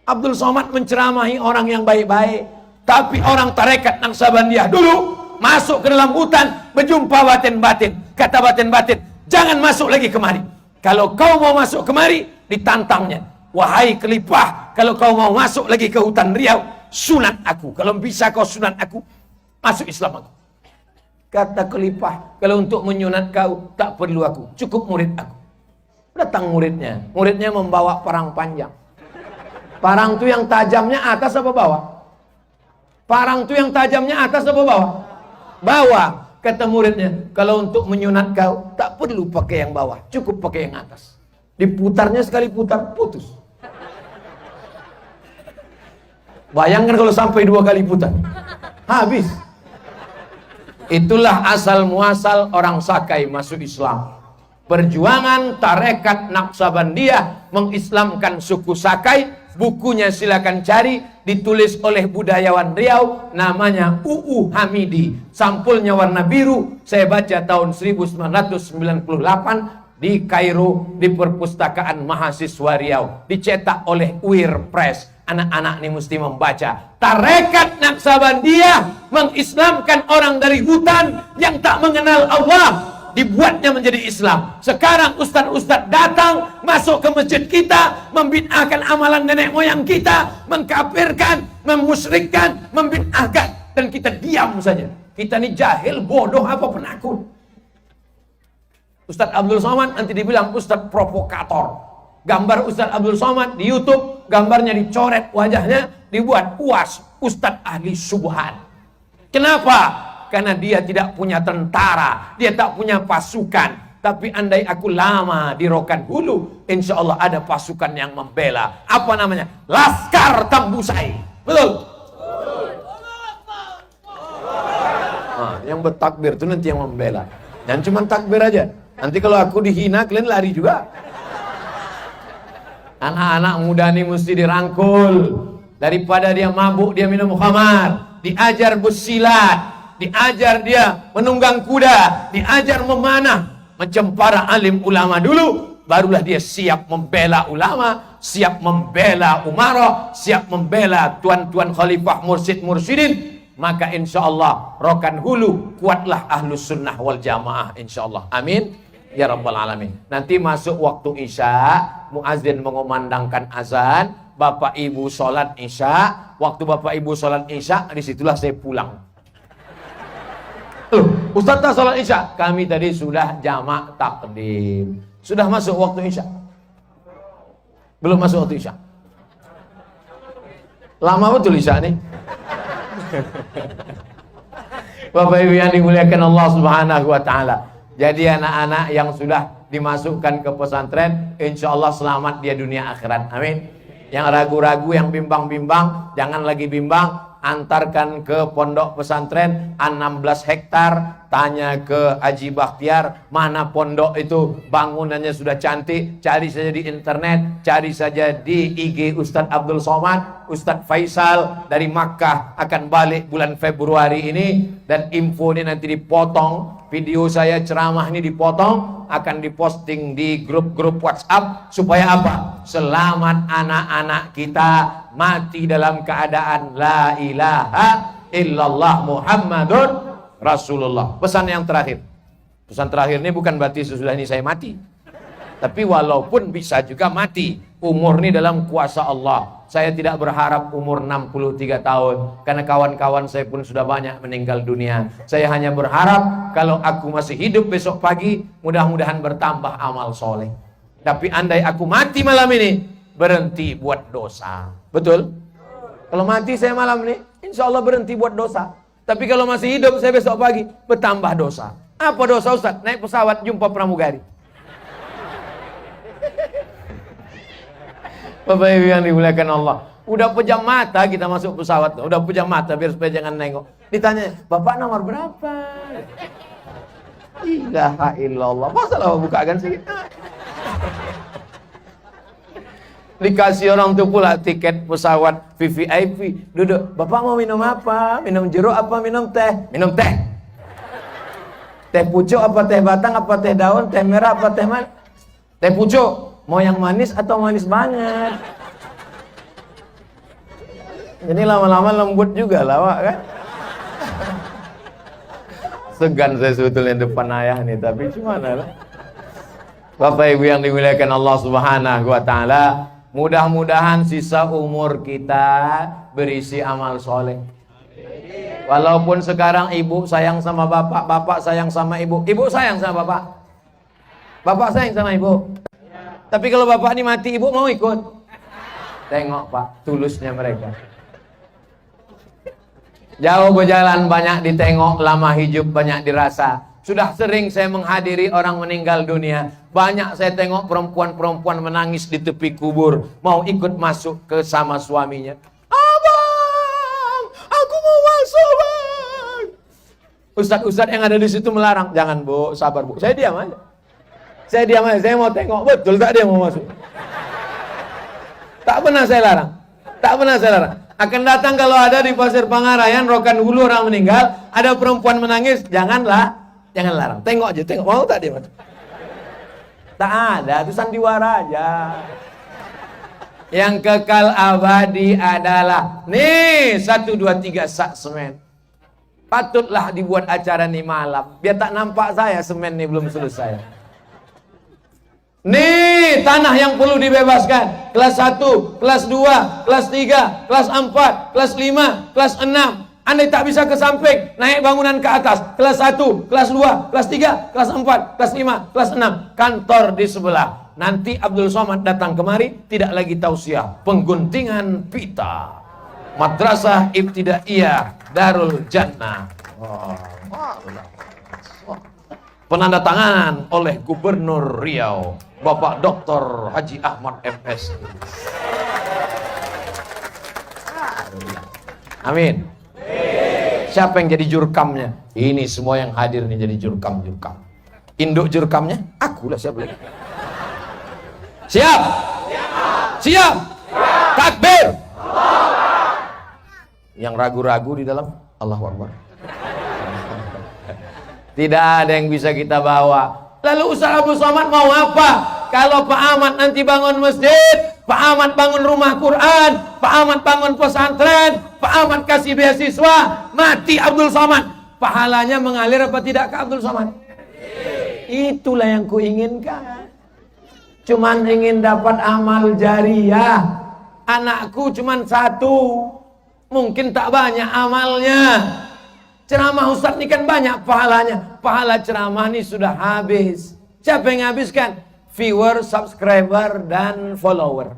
Abdul Somad menceramahi orang yang baik-baik. Tapi orang tarekat Naqsabandiyah dulu masuk ke dalam hutan, berjumpa batin-batin. Kata batin-batin, jangan masuk lagi kemari. Kalau kau mau masuk kemari, ditantangnya. Wahai khalifah, kalau kau mau masuk lagi ke hutan Riau, sunat aku. Kalau bisa kau sunat aku, masuk Islam aku. Kata khalifah, kalau untuk menyunat kau, tak perlu aku, cukup murid aku. Datang muridnya. Muridnya membawa parang panjang. Parang itu yang tajamnya atas apa bawah? Parang itu yang tajamnya atas apa bawah? Bawah. Kata muridnya, kalau untuk menyunat kau, tak perlu pakai yang bawah, cukup pakai yang atas. Diputarnya sekali putar, putus. Bayangkan kalau sampai 2 kali putar, habis. Itulah asal muasal orang Sakai masuk Islam. Perjuangan tarekat Naqsabandiyah mengislamkan suku Sakai. Bukunya silakan cari, ditulis oleh budayawan Riau, namanya UU Hamidi. Sampulnya warna biru, saya baca tahun 1998 di Kairo, di perpustakaan mahasiswa Riau, dicetak oleh UIR Press. Anak-anak ini mesti membaca. Tarekat Naqsabandiyah mengislamkan orang dari hutan yang tak mengenal Allah, dibuatnya menjadi Islam. Sekarang ustaz-ustaz datang masuk ke masjid kita, membid'ahkan amalan nenek moyang kita, mengkafirkan, memusyrikkan, membid'ahkan, dan kita diam saja. Kita ini jahil, bodoh, apa penakut. Ustaz Abdul Somad nanti dibilang ustaz provokator. Gambar Ustaz Abdul Somad di YouTube, gambarnya dicoret, wajahnya dibuat UAS, Ustaz ahli subhan. Kenapa? Karena dia tidak punya tentara, dia tak punya pasukan. Tapi andai aku lama di Rokan Hulu, insya Allah ada pasukan yang membela. Apa namanya? Laskar Tambusai. Betul? Nah, yang bertakbir itu nanti yang membela. Yang cuma takbir aja. Nanti kalau aku dihina, kalian lari juga. Anak-anak muda ini mesti dirangkul. Daripada dia mabuk, dia minum khamar. Diajar bersilat, diajar dia menunggang kuda, diajar memanah. Macam para alim ulama dulu, barulah dia siap membela ulama, siap membela umarah, siap membela tuan-tuan khalifah mursyid-mursyidin. Maka insya Allah Rokan Hulu kuatlah ahlus sunnah wal jamaah, insya Allah. Amin ya rabbal alamin. Nanti masuk waktu isya, muazin mengumandangkan azan, bapak ibu sholat isya. Waktu bapak ibu sholat isya, disitulah saya pulang. Ustaz tak sholat isya? Kami tadi sudah jamak takdim. Sudah masuk waktu isya? Belum masuk waktu isya? Lama betul isya nih. Bapak ibu yang dimuliakan Allah subhanahu wa ta'ala. Jadi anak-anak yang sudah dimasukkan ke pesantren, insya Allah selamat dia dunia akhirat. Amin. Yang ragu-ragu, yang bimbang-bimbang, jangan lagi bimbang. Antarkan ke pondok pesantren 16 hektar. Tanya ke Haji Bakhtiar, mana pondok itu, bangunannya sudah cantik. Cari saja di internet, cari saja di IG Ustadz Abdul Somad. Ustadz Faisal dari Makkah akan balik bulan Februari ini. Dan info ini nanti dipotong, video saya ceramah ini dipotong, akan diposting di grup-grup WhatsApp. Supaya apa? Selamat anak-anak kita mati dalam keadaan la ilaha illallah Muhammadun Rasulullah. Pesan yang terakhir. Pesan terakhir ini bukan berarti sesudah ini saya mati. Tapi walaupun bisa juga mati, umur ini dalam kuasa Allah. Saya tidak berharap umur 63 tahun, karena kawan-kawan saya pun sudah banyak meninggal dunia. Saya hanya berharap kalau aku masih hidup besok pagi, mudah-mudahan bertambah amal soleh. Tapi andai aku mati malam ini, berhenti buat dosa. Betul? Kalau mati saya malam ini, insya Allah berhenti buat dosa. Tapi kalau masih hidup saya besok pagi, bertambah dosa. Apa dosa Ustaz? Naik pesawat jumpa pramugari. Bapak ibu yang dimuliakan Allah, udah pejam mata kita masuk pesawat, udah pejam mata biar supaya jangan nengok. Ditanya, Bapak nomor berapa? Ilaha illallah. Masalah bukakan sih. Dikasih orang tuh pula tiket pesawat VVIP. Duduk, Bapak mau minum apa? Minum jeruk apa minum teh? Minum teh. Teh pucuk apa teh batang apa teh daun? Teh merah apa teh manis? Teh pucuk. Mau yang manis atau manis banget? Jadi lama-lama lembut juga lawak kan? Segan saya sebetulnya depan ayah nih, tapi gimana lah? Bapak ibu yang dimuliakan Allah subhanahu wa ta'ala, mudah-mudahan sisa umur kita berisi amal soleh. Walaupun sekarang ibu sayang sama bapak, bapak sayang sama ibu, ibu sayang sama bapak, bapak sayang sama ibu. Tapi kalau bapak ini mati, ibu mau ikut? Tengok Pak, tulusnya mereka. Jauh berjalan banyak ditengok, lama hidup banyak dirasa. Sudah sering saya menghadiri orang meninggal dunia. Banyak saya tengok perempuan-perempuan menangis di tepi kubur, mau ikut masuk ke sama suaminya. Abang, aku mau masuk bang. Ustadz-ustadz yang ada di situ melarang. Jangan bu, sabar bu. Saya diam aja. Saya diam aja, saya mau tengok, betul tak dia mau masuk. Tak pernah saya larang. Tak pernah saya larang. Akan datang kalau ada di Pasir Pangarayan, Rokan Hulu orang meninggal, ada perempuan menangis, janganlah, jangan larang. Tengok aja, tengok, mau tak dia masuk? Tak ada, itu sandiwara aja. Yang kekal abadi adalah, nih, 1, 2, 3 sak semen. Patutlah dibuat acara nih malam, biar tak nampak saya semen nih belum selesai. Nih tanah yang perlu dibebaskan. Kelas 1, kelas 2, kelas 3, kelas 4, kelas 5, kelas 6. Andai tak bisa ke samping, naik bangunan ke atas. Kelas 1, kelas 2, kelas 3, kelas 4, kelas 5, kelas 6. Kantor di sebelah. Nanti Abdul Somad datang kemari, tidak lagi tausiah, pengguntingan pita. Madrasah Ibtidaiyah Darul Jannah. Penandatanganan oleh Gubernur Riau Bapak Dr. Haji Ahmad MS. Amin. Siapa yang jadi jurkamnya? Ini semua yang hadir nih jadi jurkam-jurkam. Induk jurkamnya? Akulah, siapa lagi? Siap? Siap? Takbir. Yang ragu-ragu di dalam Allahu Akbar. Tidak ada yang bisa kita bawa. Lalu Ustaz Abdul Somad mau apa? Kalau Pak Ahmad nanti bangun masjid, Pak Ahmad bangun rumah Quran, Pak Ahmad bangun pesantren, Pak Ahmad kasih beasiswa, mati Abdul Somad, pahalanya mengalir apa tidak ke Abdul Somad? Itulah yang kuinginkan. Cuman ingin dapat amal jariah. Anakku cuman satu, mungkin tak banyak amalnya. Ceramah Ustaz ini kan banyak pahalanya. Pahala ceramah ini sudah habis. Siapa yang habiskan? Viewer, subscriber, dan follower.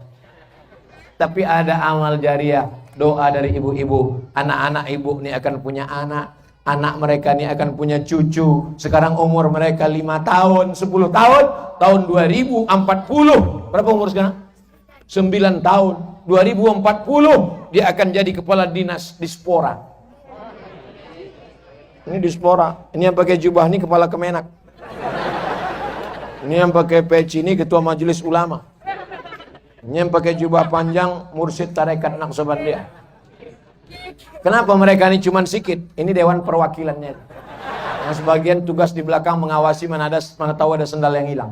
Tapi ada amal jariah. Doa dari ibu-ibu. Anak-anak ibu ini akan punya anak. Anak mereka ini akan punya cucu. Sekarang umur mereka 5 tahun, 10 tahun. Tahun 2040. Berapa umur sekarang? 9 tahun. 2040 dia akan jadi kepala dinas Dispora. Ini Dispora. Ini yang pakai jubah ini kepala Kemenak. Ini yang pakai peci ini ketua majelis ulama. Ini yang pakai jubah panjang mursyid tarekat Naqsabandiyah. Kenapa mereka ini cuman sikit? Ini dewan perwakilannya. Yang sebagian tugas di belakang mengawasi mana tahu ada sendal yang hilang.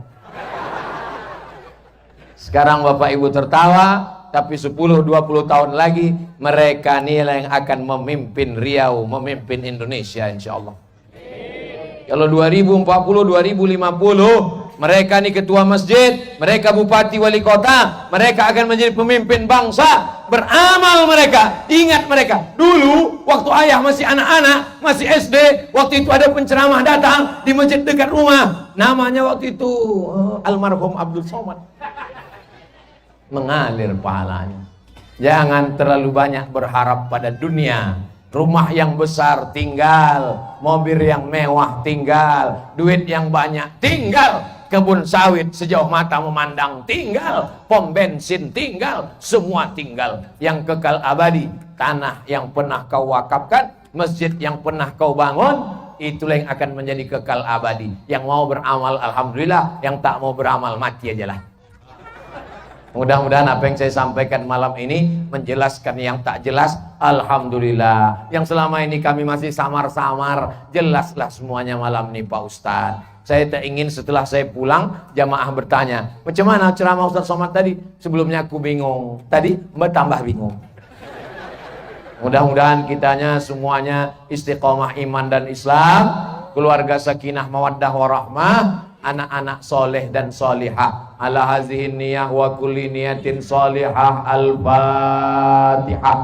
Sekarang Bapak Ibu tertawa, tapi 10-20 tahun lagi mereka inilah yang akan memimpin Riau, memimpin Indonesia insyaallah. Kalau 2040, 2050 mereka ini ketua masjid, mereka bupati wali kota, mereka akan menjadi pemimpin bangsa. Beramal mereka, ingat mereka. Dulu waktu ayah masih anak-anak, masih SD, waktu itu ada penceramah datang di masjid dekat rumah. Namanya waktu itu almarhum Abdul Somad. Mengalir pahalanya. Jangan terlalu banyak berharap pada dunia. Rumah yang besar tinggal, mobil yang mewah tinggal, duit yang banyak tinggal, kebun sawit sejauh mata memandang tinggal, pom bensin tinggal, semua tinggal. Yang kekal abadi, tanah yang pernah kau wakafkan, masjid yang pernah kau bangun, itulah yang akan menjadi kekal abadi. Yang mau beramal alhamdulillah, yang tak mau beramal mati aja lah. Mudah-mudahan apa yang saya sampaikan malam ini menjelaskan yang tak jelas. Alhamdulillah. Yang selama ini kami masih samar-samar, jelaslah semuanya malam ini Pak Ustadz. Saya tak ingin setelah saya pulang jamaah bertanya, macam mana ceramah Ustadz Somad tadi? Sebelumnya aku bingung, tadi bertambah bingung. Mudah-mudahan kitanya semuanya istiqomah iman dan Islam, keluarga sakinah mawaddah warahmah, anak-anak soleh dan solihah. Ala hazihin niyah wa kulli niyatin solihah. Al-Fatihah.